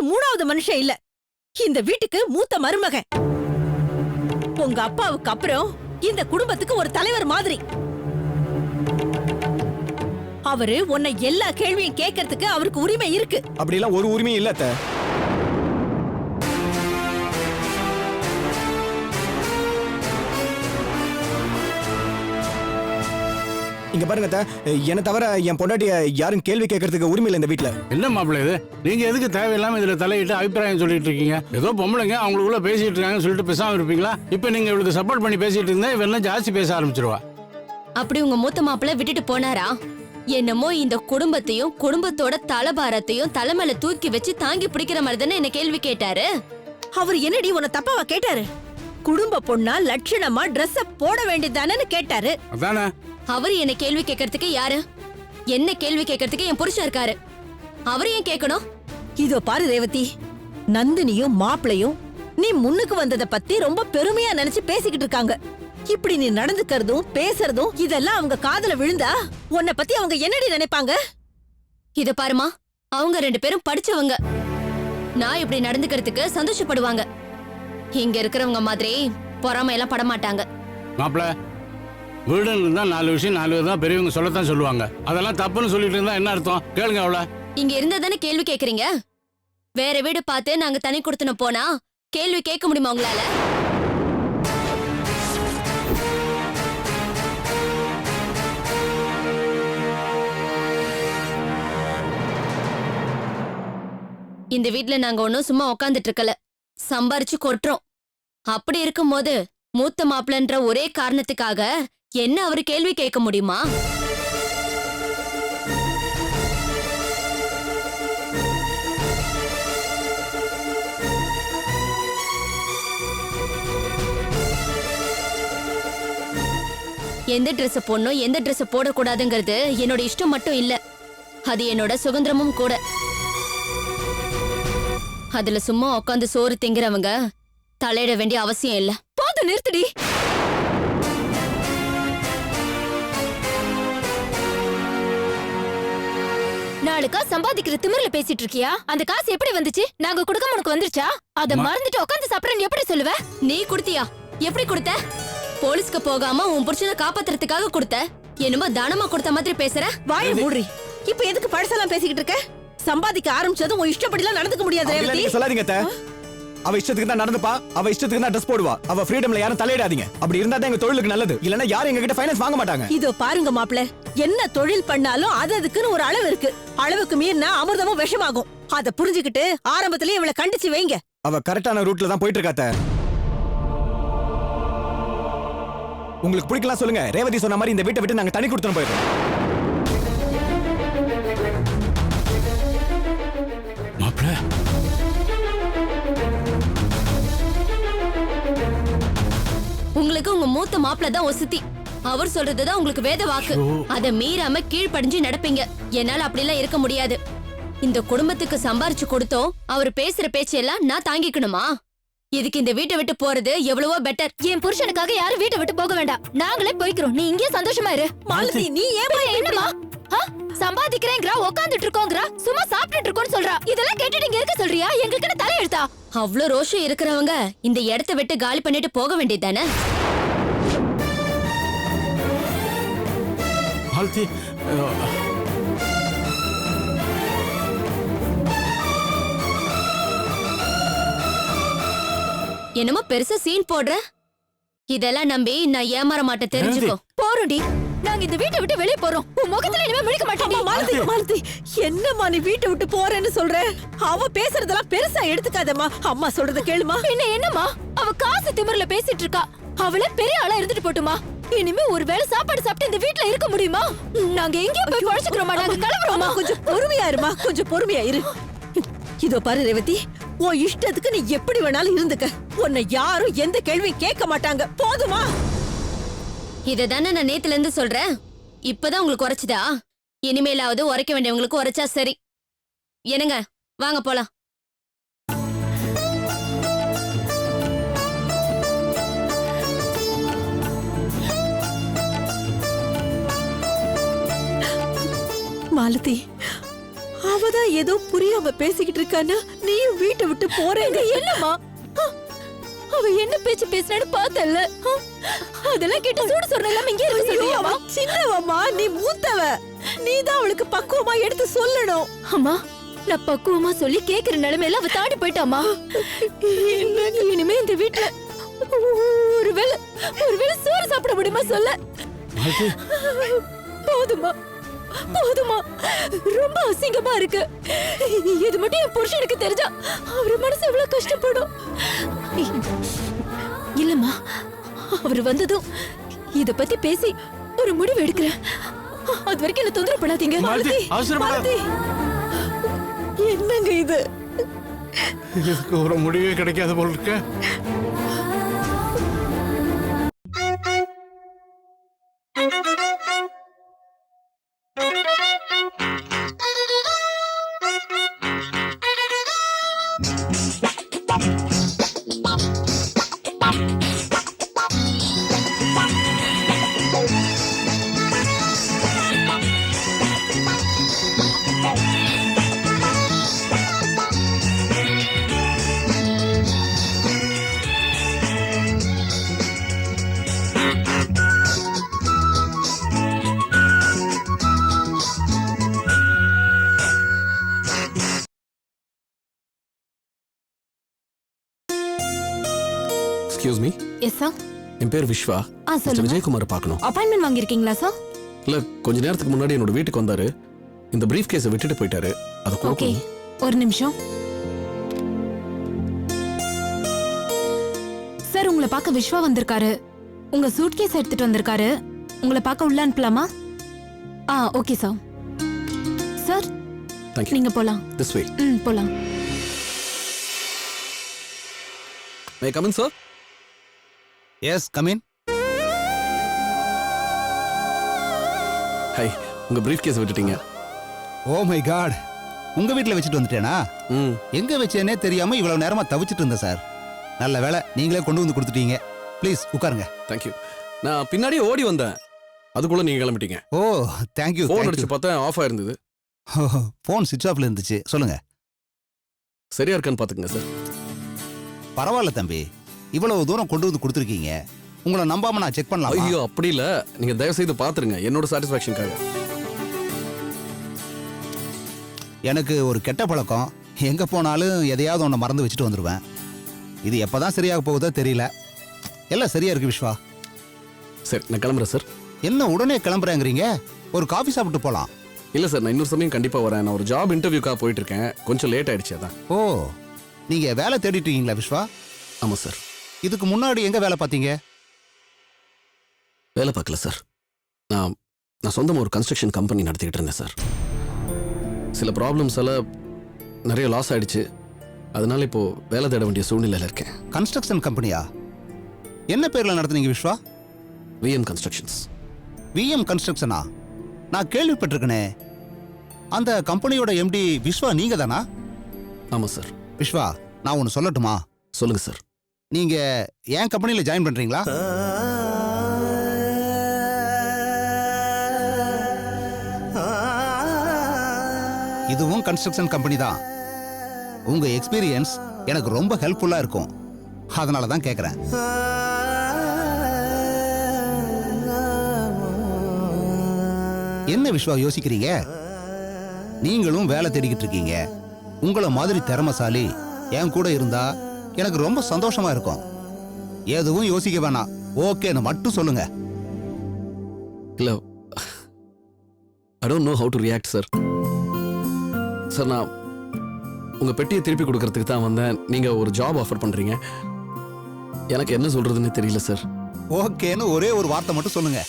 அவர் மூணாவது மனுஷன் இல்ல, இந்த வீட்டுக்கு மூத்த மருமக. உங்க அப்பாவுக்கு அப்புறம் இந்த குடும்பத்துக்கு ஒரு தலைவர் மாதிரி. அவரு உன்னை எல்லா கேள்வியும் கேட்கறதுக்கு அவருக்கு உரிமை இருக்கு. அப்படிலாம் ஒரு உரிமையும் இல்ல அத்தை. இங்க பாருங்க அத்தை, என்ன தவிர என் பொண்டாட்டிய யாரும் கேள்வி கேட்கறதுக்கு உரிமை இல்லை இந்த வீட்டுல. என்ன மாப்பிள்ள இது? நீங்க எதுக்கு தேவையில்லாம இதுல தலையிட்டு அபிப்பிராயம் சொல்லிட்டு இருக்கீங்க? ஏதோ பொம்பளைங்க அவங்களுக்குள்ள பேசிட்டு இருக்காங்கன்னு சொல்லிட்டு பேசாம இருப்பீங்களா? இப்ப நீங்க இவளுக்கு சப்போர்ட் பண்ணி பேசிட்டு இருந்தா இவெல்லாம் ஜாஸ்தி பேச ஆரம்பிச்சிருவா. அப்படி உங்க மூத்த மாப்பிள்ள விட்டுட்டு போனாரா? என்னமோ இந்த குடும்பத்தையும் குடும்பத்தோட தலைபாரத்தையும் தலைமையில தூக்கி வச்சு தாங்கி பிடிக்கிற மாதிரி தானே என்ன கேள்வி கேட்டாரு. அவர் என்னடி உன்னை தப்பாவா கேட்டாரு? குடும்ப பொண்ணா லட்சணமா Dress போட வேண்டியதானு கேட்டாரு. அதானே? அவரு என்ன கேள்வி கேட்கறதுக்கு யாரு? என்ன கேள்வி கேட்கறதுக்கு என் புருஷன் இருக்காரு. அவரு ஏன் கேட்கணும்? இதோ பாரு ரேவதி, நந்தினியும் மாப்பிளையும் நீ முன்னுக்கு வந்தத பத்தி ரொம்ப பெருமையா நினைச்சு பேசிக்கிட்டு இருக்காங்க. இப்படி நீ நடந்துக்கிறதும் பேசுறதும் இதெல்லாம் அவங்க காதுல விழுந்தா உன்னை பத்தி அவங்க என்னடி நினைப்பாங்க? இத பாருமா, அவங்க 2 பேரும் படிச்சவங்க. நான் இப்படி நடந்துக்கிறதுக்கு சந்தோஷப்படுவாங்க. இங்க இருக்கிறவங்க மாதிரி பொறாமையெல்லாம் படமாட்டாங்க. மாப்பிள்ள, வீடுன்னு இருந்தா 4 விஷயம் 4 பேர் தான் பெரியவங்க சொல்லத்தான் சொல்லுவாங்க. அதெல்லாம் தப்புன்னு சொல்லிட்டு இருந்தா என்ன அர்த்தம்? கேளுங்க அவள. இங்க இருந்தா தானே கேள்வி கேக்குறீங்க. வேற வீடு பார்த்து நாங்க தனி கொடுத்துன போனா கேள்வி கேட்க முடியுமா உங்களால? இந்த வீட்ல நாங்க ஒன்னும் சும்மா உக்காந்துட்டு இருக்கல, சம்பாரிச்சு கொட்டுறோம். அப்படி இருக்கும்போது மூத்த மாப்பிளன்ற ஒரே காரணத்துக்காக என்ன அவரு கேள்வி கேட்க முடியுமா? எந்த Dress போடணும் எந்த Dress போடக்கூடாதுங்கிறது என்னோட இஷ்டம் மட்டும் இல்ல, அது என்னோட சுதந்திரமும் கூட. அதுல சும்மா உட்காந்து சோறு திங்கிறவங்க தலையிட வேண்டிய அவசியம் இல்ல. போதும், நிறுத்தடி. நாளுக்கா சம்பாதிக்கிற திமிர்ல பேசிட்டு இருக்கியா? அந்த காசு எப்படி வந்துச்சு? நாங்க கொடுக்க உனக்கு வந்துருச்சா? அத மறந்துட்டு உட்காந்து சாப்பிடுறேன்னு எப்படி சொல்லுவ? நீ குடுத்தியா? எப்படி கொடுத்த? போலீஸ்க்கு போகாம உன் புருஷனை காப்பாத்துறதுக்காக கொடுத்த. என்னமோ தானமா கொடுத்த மாதிரி பேசுற. வாயை மூடுறி. இப்ப எதுக்கு பழசெல்லாம் பேசிக்கிட்டு இருக்க? சம்பாதிக்க ஆரம்பிச்சதும் உன் இஷ்டப்படிலாம் நடந்துக்க முடியாது ரேவதி. சொல்லாதீங்க அத்தை. அவ இஷ்டத்துக்கு தான் நடந்துப்பா, அவ இஷ்டத்துக்கு தான் Dress போடுவா. அவ ஃப்ரீடம்ல யாரும் தலையிடாதீங்க. அப்படி இருந்தா தான் எங்க தொழிலுக்கு நல்லது. இல்லனா யாரும் எங்க கிட்ட ஃபைனான்ஸ் வாங்க மாட்டாங்க. இதோ பாருங்க மாப்ள, என்ன தொழில் பண்ணாலும் அதுக்குன்னு ஒரு அளவு இருக்கு. அளவுக்கு மீறினா அமிர்தமும் விஷமாகும். அத புரிஞ்சுக்கிட்டு ஆரம்பத்திலேயே இவளை கண்டிச்சு வைங்க. அவ கரெக்டான ரூட்ல தான் போயிட்டு இருக்காத்த. உங்களுக்கு பிடிக்கலாம் சொல்லுங்க. ரேவதி சொன்ன மாதிரி இந்த வீட்டை விட்டு நாங்க தனி கொடுத்துட்டு போயிடுறோம். மாப்பிள்ள, உங்களுக்கு உங்க மூத்த மாப்பிள்ள தான் ஒசுத்தி. அவர் சொல்றதுதான் உங்களுக்கு வேத வாக்கு. அத மீறாம கீழ்ப்படிஞ்சு நடப்பீங்க. என்னால அப்படிலாம் இருக்க முடியாது. இந்த குடும்பத்துக்கு சம்பாரிச்சு கொடுத்தோம், அவர் பேசுற பேச்செல்லாம் நான் தாங்கிக்கணுமா? இதுக்கு இந்த வீட்டை விட்டு போறது எவ்வளவோ பெட்டர். என் புருஷனுக்காக யாரும் வீட்டை விட்டு போக வேண்டாம். நாங்களே போய்க்கிறோம். நீ இங்கே சந்தோஷமா இரு. மாலதி, நீ ஏன் என்னமா சம்பாதிக்கிறேங்கிறா, உட்காந்துட்டு இருக்கோங்கிறா, சும்மா சாப்பிட்டுட்டு இருக்கோன்னு சொல்றா. இதெல்லாம் கேட்டு நீங்க இருக்க சொல்றியா? எங்களுக்கு என்ன தலையெழுத்தா? அவ்ளோ ரோஷம் இருக்கிறவங்க இந்த இடத்தை விட்டு காலி பண்ணிட்டு போக வேண்டியதானே? மாலதி, என்னமோ பெருசா சீன் போடுற. இதெல்லாம் நம்பி நான் ஏமாற மாட்டேன், தெரிஞ்சுக்கோ. போறோம்டி, நாங்க இந்த வீட்டை விட்டு வெளிய போறோம். உன் முகத்துல இனிமே முழிக்க மாட்டோம். மாலதி, மாலதி, என்னம்மா நீ வீட்டை விட்டு போறேன்னு சொல்ற? அவ பேசுறதெல்லாம் பெருசா எடுத்துக்காதம்மா. அம்மா சொல்றத கேளுமா. என்ன என்னம்மா, அவ காசு திமிர்ல பேசிட்டு இருக்கா. அவளே பெரிய ஆளா இருந்துட்டு போட்டுமா. இனிமே ஒரு வேளை சாப்பாடு சாப்பிட்டு இந்த வீட்ல இருக்க முடியுமா? நாங்க எங்கே போய் பழச்சுக்கிறோமா? நாங்க கிளம்புறோமா? கொஞ்சம் பொறுமையா இருமா, கொஞ்சம் பொறுமையா இரு. இதோ பாரு ரேவதி, உன் இஷ்டத்துக்கு நீ எப்படி வேணாலும் இருந்துக்க. உன்னை யாரும் எந்த கேள்வியும் கேட்க மாட்டாங்க. போதுமா? இததானே நான் நேத்துல இருந்து சொல்றேன். இப்பதான் உங்களுக்கு உரைச்சுதா? இனிமேலாவது உரைக்க வேண்டியவங்களுக்கு உரைச்சா சரி. என்னங்க, வாங்க போலாம். மாலதி, அவதான் ஏதோ புரியாம பேசிக்கிட்டு இருக்கானா நீயும் வீட்டை விட்டு போறேங்க. என்னம்மா அவ என்ன பேச்சு பேசினான்னு பார்த்தல்ல, அதெல்லாம் கேட்டு சூடு சொன்ன இல்லாம இங்கே இருக்க சொல்றியாமா? சின்னவம்மா, நீ மூத்தவ, நீதான் அவளுக்கு பக்குவமா எடுத்து சொல்லணும். அம்மா நான் பக்குவமா சொல்லி கேக்குற நிலைமையில அவ தாண்டி போயிட்டாமா. இனிமே இந்த வீட்டுல ஒருவேளை சோறு சாப்பிட முடியுமா சொல்ல? போதுமா போதுமா, ரொம்ப அசிங்கமா இருக்கு. இது மட்டும் என் புருஷனுக்கு தெரிஞ்சா அவர் மனசு எவ்வளவு கஷ்டப்படும். இல்லம்மா, அவர் வந்ததும் இத பத்தி பேசி ஒரு முடிவு எடுக்கிறேன். அது வரைக்கும் என்ன தொந்தரவு பண்ணாதீங்க. மாலதி, அவசரப்படாத. மாலதி, என்னங்க இது? இதுக்கு ஒரு முடிவே கிடைக்காத போல இருக்க. Excuse me, yes sir. என் பேர் விஸ்வா. மிஸ்டர் சொல்லுங்க. விஜயகுமார் பார்க்கணும். அப்பாயின்மெண்ட் வாங்கிருக்கீங்களா சார்? இல்ல, கொஞ்ச நேரத்துக்கு முன்னாடி என்னோட வீட்டுக்கு வந்தாரு. இந்த பிரீஃப் கேஸை விட்டுட்டு போயிட்டாரு. அதை ஓகே, கொடுக்கணும். ஒரு நிமிஷம் சார். உங்களை பார்க்க விஸ்வா வந்திருக்காரு. உங்க சூட்கேஸ் எடுத்துட்டு வந்திருக்காரு. உங்களை பார்க்க உள்ள அனுப்பலாமா? Okay sir. Sir Thank you. நீங்க போலாம். This way. போலாம். May I come in, sir? Yes come in. High, உங்க பிரீஃப் கேஸ் விட்டுட்டீங்க. ஓ மை காட், உங்க வீட்ல வச்சுட்டு வந்துட்டேனா? ம், எங்க வச்சேனே தெரியாம இவ்வளவு நேரமா தவிச்சிட்டு இருந்தேன் சார். நல்ல வேளை நீங்களே கொண்டு வந்து கொடுத்துட்டீங்க. ப்ளீஸ் உட்காருங்க. thank you. நான் பின்னாடியே ஓடி வந்தேன். அதுக்குள்ள நீங்க கிளம்பிட்டீங்க. ஓ தேங்க்யூ. ஃபோன் அடிச்சு பார்த்தா ஆஃப் ஆயிருந்தது. ஃபோன் சுவிட்ச் ஆஃப்ல இருந்துச்சு. சொல்லுங்க. சரியா இருக்கான்னு பாத்துக்கங்க சார். பரவாயில்ல தம்பி, இவ்வளவு தூரம் கொண்டு வந்து கொடுத்துருக்கீங்க. உங்களை நம்பாம நான் செக் பண்ணலாம். ஐயோ, அப்படி இல்ல. நீங்க தயவு செய்து பாத்துருங்க, என்னோட சாட்டிஸ்பாக்சனுக்காக. எனக்கு ஒரு கெட்ட பழக்கம். எங்க போனாலும் எதையாவது ஒன்று மறந்து வச்சுட்டு வந்துடுவேன். இது எப்பதான் சரியாக போகுதோ தெரியல. எல்லாம் சரியா இருக்கு விஸ்வா. சரி, நான் கிளம்புறேன் சார். என்ன உடனே கிளம்புறேங்கிறீங்க? ஒரு காஃபி சாப்பிட்டு போலாம். இல்ல சார், நான் இன்னொரு சமயம் கண்டிப்பா வரேன். நான் ஒரு ஜாப் இன்டர்வியூக்காக போயிட்டு இருக்கேன். கொஞ்சம் லேட் ஆயிடுச்சு அதான். ஓ, நீங்க வேலை தேடிட்டு இருக்கீங்களா விஸ்வா? ஆமா சார். இதுக்கு முன்னாடி எங்க வேலை பார்த்தீங்க? வேலை பார்க்கல சார். நான் சொந்தமாக ஒரு கன்ஸ்ட்ரக்ஷன் கம்பெனி நடத்திக்கிட்டு இருந்தேன் சார். சில ப்ராப்ளம்ஸ் எல்லாம் நிறைய லாஸ் ஆயிடுச்சு. அதனால இப்போ வேலை தேட வேண்டிய சூழ்நிலையில் இருக்கேன். கன்ஸ்ட்ரக்ஷன் கம்பெனியா? என்ன பேர்ல நடத்துனீங்க விஸ்வா? VM constructions. விஎம் கன்ஸ்ட்ரக்ஷனா? நான் கேள்விப்பட்டிருக்கனே. அந்த கம்பெனியோட எம்டி விஸ்வா நீங்க தானா? ஆமா சார். விஸ்வா, நான் ஒன்று சொல்லட்டுமா? சொல்லுங்க சார். நீங்க என் கம்பெனியில் ஜாயின் பண்றீங்களா? இதுவும் கன்ஸ்ட்ரக்ஷன் கம்பெனி தான். உங்க எக்ஸ்பீரியன்ஸ் எனக்கு ரொம்ப ஹெல்ப்ஃபுல்லா இருக்கும். அதனால தான் கேட்குறேன். என்ன விஸ்வா யோசிக்கிறீங்க? நீங்களும் வேலை தேடிக்கிட்டு இருக்கீங்க. உங்களை மாதிரி திறமசாலி என் கூட இருந்தா எனக்கு ரொம்ப சந்தோஷமா இருக்கும். எதுவும் யோசிக்க வேணாம், ஓகேன்னு மட்டும் சொல்லுங்க. இல்லை, I don't know how to react sir. Sir, நான் உங்கள் பெட்டியை திருப்பி கொடுக்கறதுக்கு தான் வந்தேன். நீங்கள் ஒரு ஜாப் ஆஃபர் பண்ணுறீங்க. எனக்கு என்ன சொல்கிறதுன்னு தெரியல சார். ஓகேன்னு ஒரே ஒரு வார்த்தை மட்டும் சொல்லுங்க.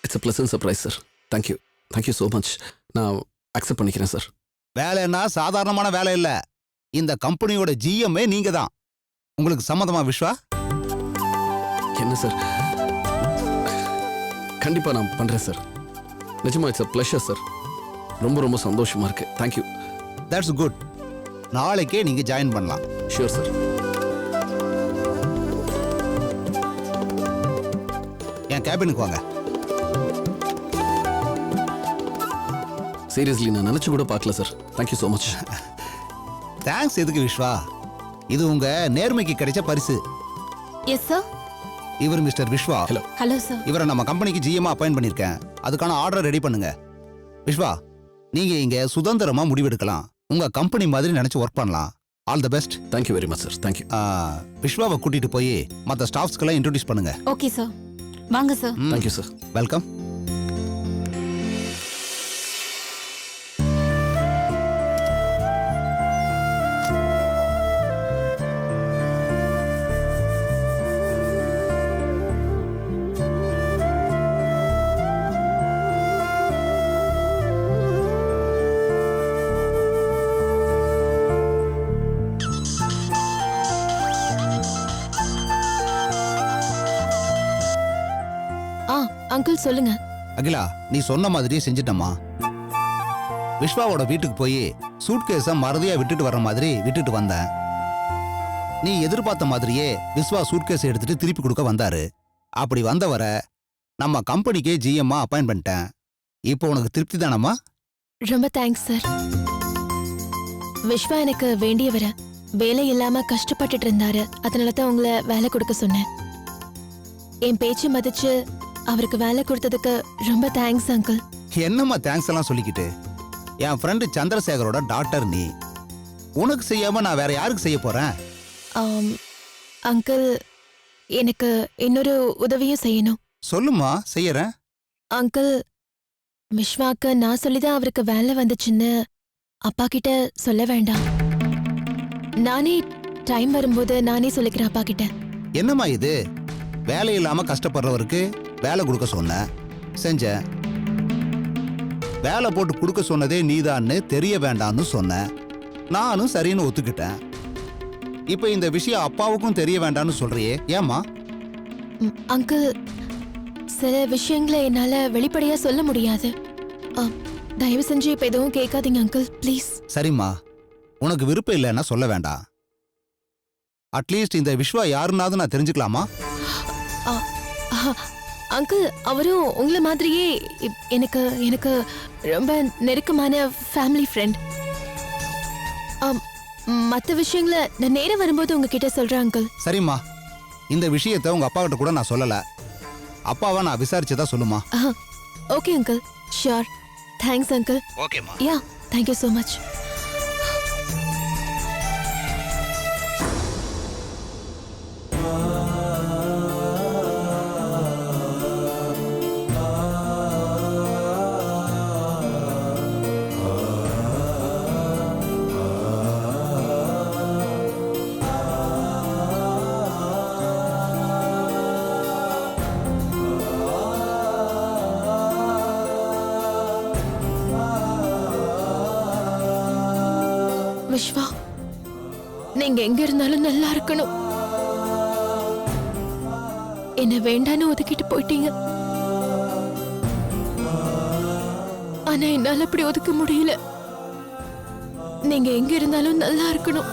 It's a pleasant surprise sir. Thank you, thank you so much. நான் அக்செப்ட் பண்ணிக்கிறேன் சார். வேலைன்னா சாதாரணமான வேலை இல்ல. இந்த கம்பெனியோட ஜிஎம்ஏ நீங்க தான். உங்களுக்கு சம்மதமா விஸ்வா? என்ன சார், கண்டிப்பாக நான் பண்ணுறேன் சார். நிஜமா இட்ஸ் a pleasure சார். ரொம்ப ரொம்ப சந்தோஷமா இருக்கு. தேங்க்யூ. That's good. நாளைக்கே நீங்க ஜாயின் பண்ணலாம். Sure sir. என் கேபினுக்கு வாங்க. சீரியஸ்லி நான் நினைச்சு கூட பார்க்கல sir. Thank you so much. Thanks எதுக்கு விஸ்வா, இது உங்க நேர்மைக்கு கிடைச்ச பரிசு. Yes sir. இவர் mister Viswa. Hello. Hello sir. இவரை நம்ம கம்பெனிக்கு ஜிஎம்மா அப்பாயிண்ட் பண்ணிருக்கேன். அதுக்கான ஆர்டர் ரெடி பண்ணுங்க. விஸ்வா, நீங்க இங்க சுதந்திரமா முடிவெடுக்கலாம். உங்க கம்பெனி மாதிரி நினைச்சு ஒர்க் பண்ணலாம். All the best. Thank you very much sir. Thank you. விஸ்வாவை கூட்டிட்டு போய் மற்ற ஸ்டாஃப்ஸ்க்கெல்லாம் இன்ட்ரோடியூஸ் பண்ணுங்க. Okay sir. வாங்க sir. Thank you sir. Welcome. Uncle சொல்லுங்க. அகிலா, நீ சொன்ன மாதிரியே செஞ்சிட்டம்மா. விஸ்வாவோட வீட்டுக்கு போய் சூட்கேஸை மறதியா விட்டுட்டு வர்ற மாதிரி விட்டுட்டு வந்தேன். நீ எதிர்பார்த்த மாதிரியே விஸ்வா சூட்கேஸை எடுத்துட்டு திருப்பி கொடுக்க வந்தாரு. அப்படி வந்தவரை நம்ம கம்பெனிக்கே ஜிஎம்மா அப்பாயிண்ட் பண்ணிட்டேன். இப்போ உனக்கு திருப்தி தானம்மா? ரொம்ப தேங்க்ஸ் சார். விஸ்வா எனக்கு வேண்டியவரை, வேலை இல்லாம கஷ்டப்பட்டுட்டு இருந்தாரு. அதனால தான் உங்களை வேலை கொடுக்க சொன்னேன். என் பேச்சு மதிச்சு அவருக்கு வேலை கொடுத்ததுக்கு ரொம்ப தேங்க்ஸ் அங்கிள். என்னம்மா தேங்க்ஸ் எல்லாம் சொல்லிக்கிட்டு? என் ஃப்ரெண்டு சந்திரசேகரோட டாக்டர் நீ. உனக்கு செய்யாம நான் வேற யாருக்கு செய்ய போறேன்? அங்கிள், எனக்கு இன்னொரு உதவியும் செய்யணும். சொல்லுமா, செய்யறேன். அங்கிள், விஸ்வாக்கு நான் சொல்லிதான் அவருக்கு வேலை வந்துச்சுன்னு அப்பா கிட்ட சொல்ல வேண்டாம். நானே டைம் வரும்போது நானே சொல்லிக்கிறேன் அப்பா கிட்ட. என்னம்மா இது? வேலை இல்லாம கஷ்டப்படுறவருக்கு வேலை கொடுக்க சொன்ன, செஞ்சேன். வேலை போட்டு கொடுக்க சொன்னதே நீதான்னு தெரிய வேண்டாம்னு சொன்ன, நானும் சரின்னு ஒத்துக்கிட்டேன். இப்ப இந்த விஷயம் அப்பாவுக்கும் தெரிய வேண்டாம்னு சொல்றியே, ஏம்மா? அங்கிள், சில விஷயங்களை என்னால வெளிப்படையா சொல்ல முடியாது. தயவு செஞ்சு இப்ப எதுவும் கேட்காதீங்க அங்கிள், ப்ளீஸ். சரிம்மா, உனக்கு விருப்பம் இல்லைன்னா சொல்ல வேண்டாம். அட்லீஸ்ட் இந்த விஸ்வா யாருன்னாவது நான் தெரிஞ்சுக்கலாமா? அங்கிள், அவரும் உங்களை மாதிரியே எனக்கு எனக்கு ரொம்ப நெருக்கமான ஃபேமிலி ஃப்ரெண்ட். மற்ற விஷயங்களை நான் நேரம் வரும்போது உங்ககிட்ட சொல்றேன் அங்கிள். சரிம்மா, இந்த விஷயத்தை உங்க அப்பா கிட்ட கூட நான் சொல்லல. அப்பாவை நான் விசாரிச்சுதான் சொல்லுமா? Okay uncle, sure. Thanks uncle. ஓகேம்மா. யா, தேங்க்யூ ஸோ மச். விஸ்வா, நீங்க எங்க இருந்தாலும் நல்லா இருக்கணும். என்ன வேண்டான்னு ஒதுக்கிட்டு போயிட்டீங்க. ஆனா என்னால அப்படி ஒதுக்க முடியல. நீங்க எங்க இருந்தாலும் நல்லா இருக்கணும்.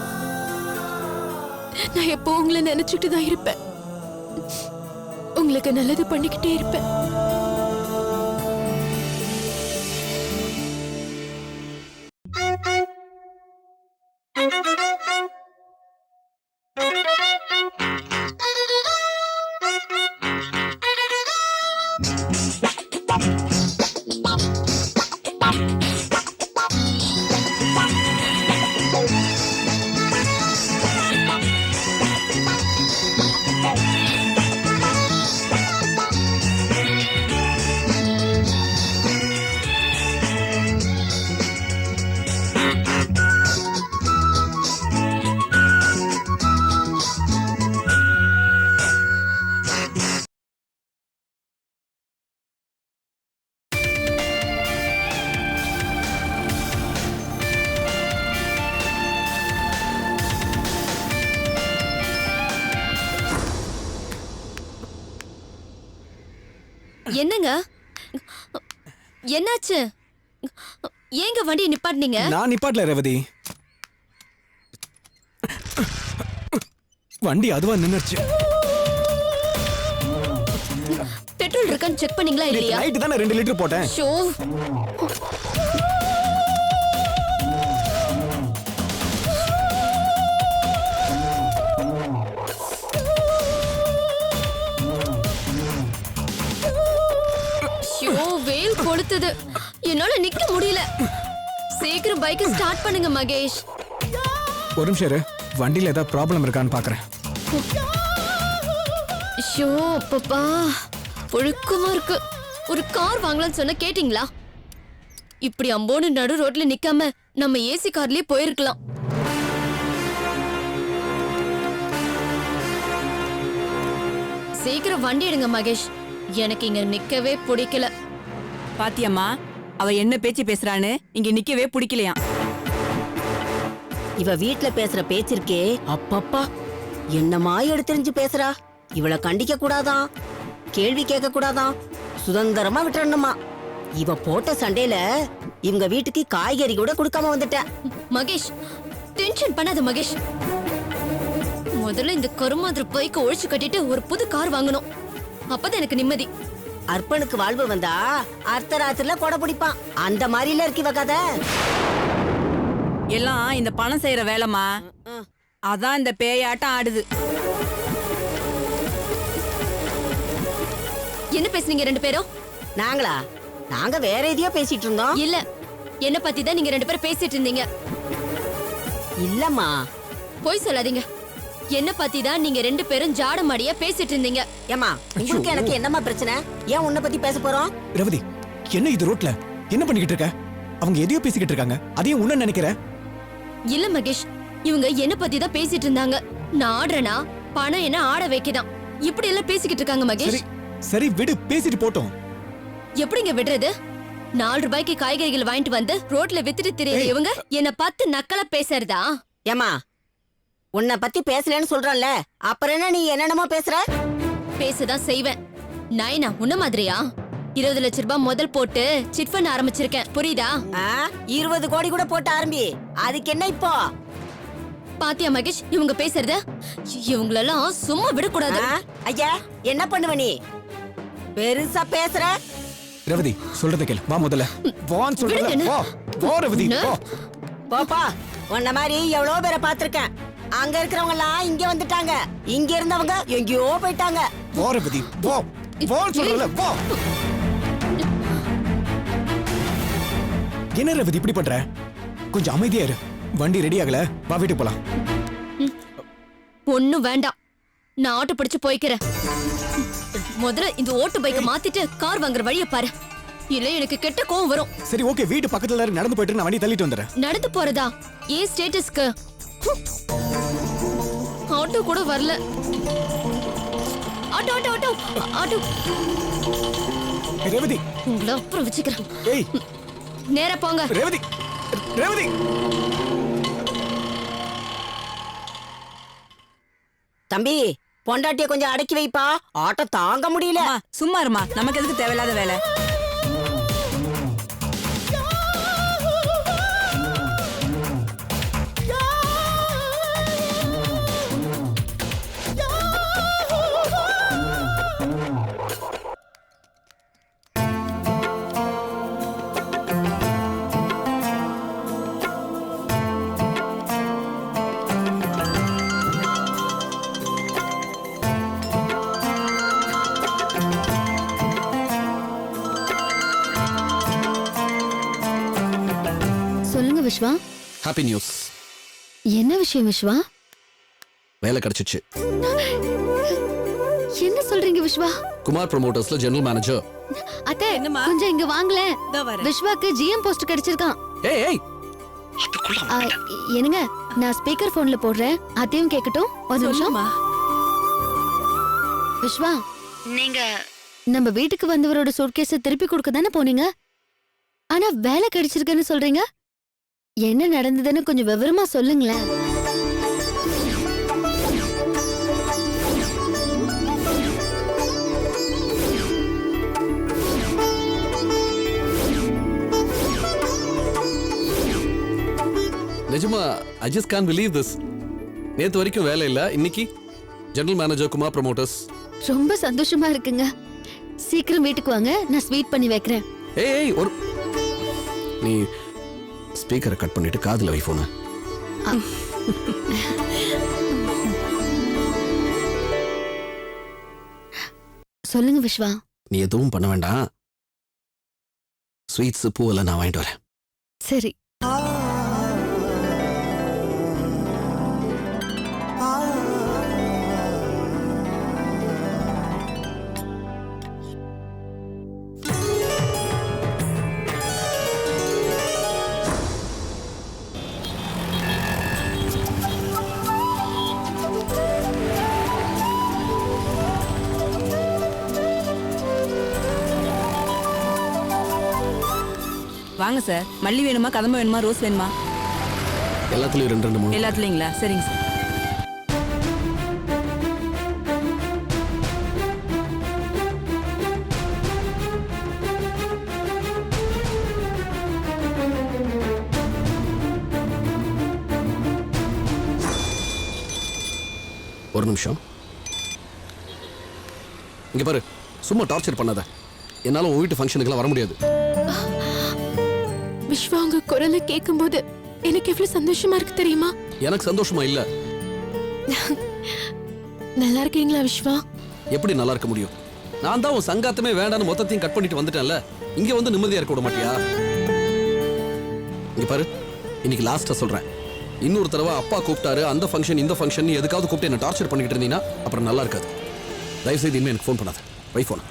நான் எப்போ உங்களை நினைச்சிட்டு தான் இருப்பேன். உங்களுக்கு நல்லது பண்ணிக்கிட்டே இருப்பேன். என்னங்க, என்னாச்சு? ஏங்க வண்டியை நிப்பாட்டினீங்க? நான் நிப்பாட்டல ரேவதி, வண்டி அதுவா நின்னுச்சு. பெட்ரோல் இருக்கான்னு செக் பண்ணீங்களா இல்லையா? நைட் தானே 2 லிட்டர் போட்டேன். ஷோ, சுத்துது. என்னால நிக்க முடியல. சீக்கிரம் பைக் ஸ்டார்ட் பண்ணுங்க மகேஷ். ஒரு நிமிஷம் இரு. வண்டியில ஏதாவது ப்ராப்ளம் இருக்கான்னு பாக்குறேன். ஐயோ அப்பப்பா, ஒழுக்கமா இருக்கு. ஒரு கார் வாங்கலாம்னு சொன்ன கேட்டிங்களா? இப்படி அம்போன்னு நடு ரோட்ல நிக்காம நம்ம ஏசி கார்லயே போயிருக்கலாம். சீக்கிரம் வண்டி எடுங்க மகேஷ். எனக்கு இங்க நிக்கவே பிடிக்கல. பாத்தியம்மா, அவ என்ன பேச்சு பேசுறான்னு இங்க நிக்கவே பிடிக்கலையாம். இவ வீட்ல பேசுற பேச்சிருக்கே அப்பப்பா, என்னமா எடுத்தெறிஞ்சு பேசுறா. இவள கண்டிக்க கூடாதான், கேள்வி கேட்க கூடாதான், சுதந்திரமா விட்டுறணுமா. இவ போட்ட சண்டையில இவங்க வீட்டுக்கு காய்கறி கூட கொடுக்காம வந்துட்ட. மகேஷ், டென்ஷன் பண்ணாத மகேஷ். முதல்ல இந்த கருமாதிரி பைக்க ஒழிச்சு கட்டிட்டு ஒரு புது கார் வாங்கணும். அப்பதான் எனக்கு நிம்மதி. அர்ப்பனுக்கு வாழ்வு வந்தா அர்த்தராத்திரில கொடை பிடிப்பான். அந்த மாதிரில இருக்கு இவ கதை. எல்லாம் இந்த பணம் செய்யற வேலைமா. அதான் இந்த பேயாட்டம் ஆடுது. என்ன பேசுனீங்க ரெண்டு பேரும்? நாங்க வேற எதையோ பேசிட்டு இருந்தோம். இல்ல, என்ன பத்தி தான் நீங்க ரெண்டு பேரும் பேசிட்டு இருந்தீங்க. இல்லம்மா. போய் சொல்லாதீங்க. என்ன பத்தி தான் நீங்க ரெண்டு பேரும் ஜாடமாடியா பேசிட்டு இருந்தீங்க. ஏமா, உங்களுக்கு எனக்கு என்னமா பிரச்சனை? ஏன் உன்னை பத்தி பேச போறோம்? ரவதி, என்ன இது ரோட்ல என்ன பண்ணிக்கிட்டு இருக்க? அவங்க எதையோ பேசிக்கிட்டு இருக்காங்க. அதையும் உன்ன நினைக்கிற? இல்ல மகேஷ், இவங்க என்ன பத்தி தான் பேசிட்டு இருந்தாங்க. நான் ஆடுறேனா பணம் என்ன ஆட வைக்கதான். இப்படி எல்லாம் பேசிக்கிட்டு இருக்காங்க மகேஷ். சரி விடு, பேசிட்டு போட்டோம். எப்படிங்க விடுறது? 4 ரூபாய்க்கு காய்கறிகள் வாங்கிட்டு வந்து ரோட்ல வித்துட்டு திரியற இவங்க என்ன பார்த்து நக்கலா பேசுறதா? ஏமா, உன்னை பத்தி பேசலன்னு சொல்றல, அப்புறம் என்ன நீ என்னென்னமோ பேசுற? பேசதான் செய்வேன். நாயனா உன்ன மாதிரியா 20 லட்ச ரூபாய் முதல் போட்டு சிட் ஃபண்ட் ஆரம்பிச்சிருக்கேன், புரியுதா? 20 கோடி கூட போட்டு ஆரம்பி. அதுக்கு என்ன இப்போ? பாத்தியா மகேஷ் இவங்க பேசுறத? இவங்களெல்லாம் சும்மா விடக்கூடாது. ஐயா, என்ன பண்ணுவ நீ? பெருசா பேசுற. ரவதி, சொல்றத கேளு. வா முதல்ல. வான்னு சொல்றல. வா. வா ரவதி, வா. போப்பா. உன்ன மாதிரி எவ்வளவு பேரை பாத்திருக்கேன். அங்க இருக்கிறவங்க எல்லாம் இங்க வந்துட்டாங்க. இங்க இருந்தவங்க எங்கேயோ போயிட்டாங்க. வா ரவதி, வா. வான்னு சொல்றல. வா. என்ன ரவதி இப்படி பண்ற? கொஞ்சம் அமைதியா இரு. வண்டி ரெடி ஆகல. வா வீட்டுக்கு போலாம். ஒண்ணும் வேண்டாம், நான் ஆட்டோ பிடிச்சு போய்க்கிறேன். முதல்ல இந்த ஓட்டு பைக்க மாத்திட்டு கார் வாங்குற வழிய பாரு. இல்ல எனக்கு கெட்ட கோவம் வரும். சரி ஓகே, வீட்டு பக்கத்துல நடந்து போயிட்டு நான் வண்டி தள்ளிட்டு வந்துறேன். நடந்து போறதா? ஏன் ஸ்டேட்டஸ்க்கு? ஆட்டோ கூட வரல. Auto auto auto auto. Revathi, உங்களை அப்புறம் வச்சுக்கிறேன். ஏய் நேரா போங்க. ரேவதி, ரேவதி. தம்பி, பொண்டாட்டிய கொஞ்சம் அடக்கி வைப்பா. ஆட்டோ தாங்க முடியல. சும்மா இருமா, நமக்கு எதுக்கு தேவையில்லாத வேலை? சொல்லுங்க விஸ்வா. Happy news. என்ன விஷயம் விஸ்வா? வேலை கிடைச்சிச்சு. என்ன சொல்றீங்க விஸ்வா? குமார் ப்ரோமோட்டர்ஸ்ல ஜெனரல் மேனேஜர். அத்தை, கொஞ்சம் இங்க வாங்கல. விஸ்வாக்கு ஜிஎம் போஸ்ட் கிடைச்சிருக்கான். ஏய் ஏய், என்னங்க, நான் ஸ்பீக்கர் போன்ல போடுறேன், அதையும் கேட்கட்டும். ஒரு நிமிஷம். விஸ்வா, நீங்க நம்ம வீட்டுக்கு வந்தவரோட சூட்கேஸை திருப்பி கொடுக்க தானே போனீங்க. ஆனா வேலை கிடைச்சிருக்குன்னு சொல்றீங்க. என்ன நடந்ததுன்னு கொஞ்சம் விவரமா சொல்லுங்களேன். நிஜமா I just can't believe this. நேத்து வரைக்கும் வேலை இல்ல, இன்னைக்கு ஜெனரல் மேனேஜர் குமார் ப்ரோமோட்டர்ஸ். ரொம்ப சந்தோஷமா இருக்குங்க. சீக்கிரம் வீட்டுக்கு வாங்க, நான் ஸ்வீட் பண்ணி வைக்கிறேன். ஏய் ஏய், ஒரு நீ ஸ்பீக்கரை கட் பண்ணிட்டு காதுல வை போன. சொல்லுங்க விஸ்வா. நீ எதுவும் பண்ண வேண்டாம், ஸ்வீட்ஸ் பூவெல்லாம் நான் வாங்கிட்டு வரேன். சரி. வாங்க சார். மல்லி வேணுமா, கதம்ப வேணுமா, ரோஸ் வேணுமா? எல்லாத்துலயும் 2 3. எல்லாத்துலீங்களா? சரிங்க சார். ஒரு நிமிஷம் இங்க பாரு. சும்மா டார்ச்சர் பண்ணாத. என்னால உன் வீட்டு ஃபங்க்ஷனுக்குலாம் வர முடியாது. விஸ்வா உங்க குரலை கேட்கும்போது எனக்கு எவ்வளவு சந்தோஷமா இருக்கு தெரியுமா? எனக்கு சந்தோஷமா இல்ல. நல்லா இருக்கீங்களா விஸ்வா? எப்படி நல்லா இருக்க முடியும்? நான் தான் உன் சங்காத்தமே வேண்டான்னு மொத்தத்தையும் கட் பண்ணிட்டு வந்துட்டேன்ல. இங்க வந்து நிம்மதியா இருக்க விட மாட்டியா? இங்க பாரு, இன்னைக்கு லாஸ்டா சொல்றேன். இன்னொரு தடவை அப்பா கூப்பிட்டாரு அந்த ஃபங்க்ஷன் இந்த ஃபங்க்ஷன் எதுக்காவது கூப்பிட்டு என்ன டார்ச்சர் பண்ணிக்கிட்டு இருந்தீங்கன்னா அப்புறம் நல்லா இருக்காது. தயவுசெய்து இனிமே எனக்கு ஃபோன் பண்ணாத. வை ஃபோன்.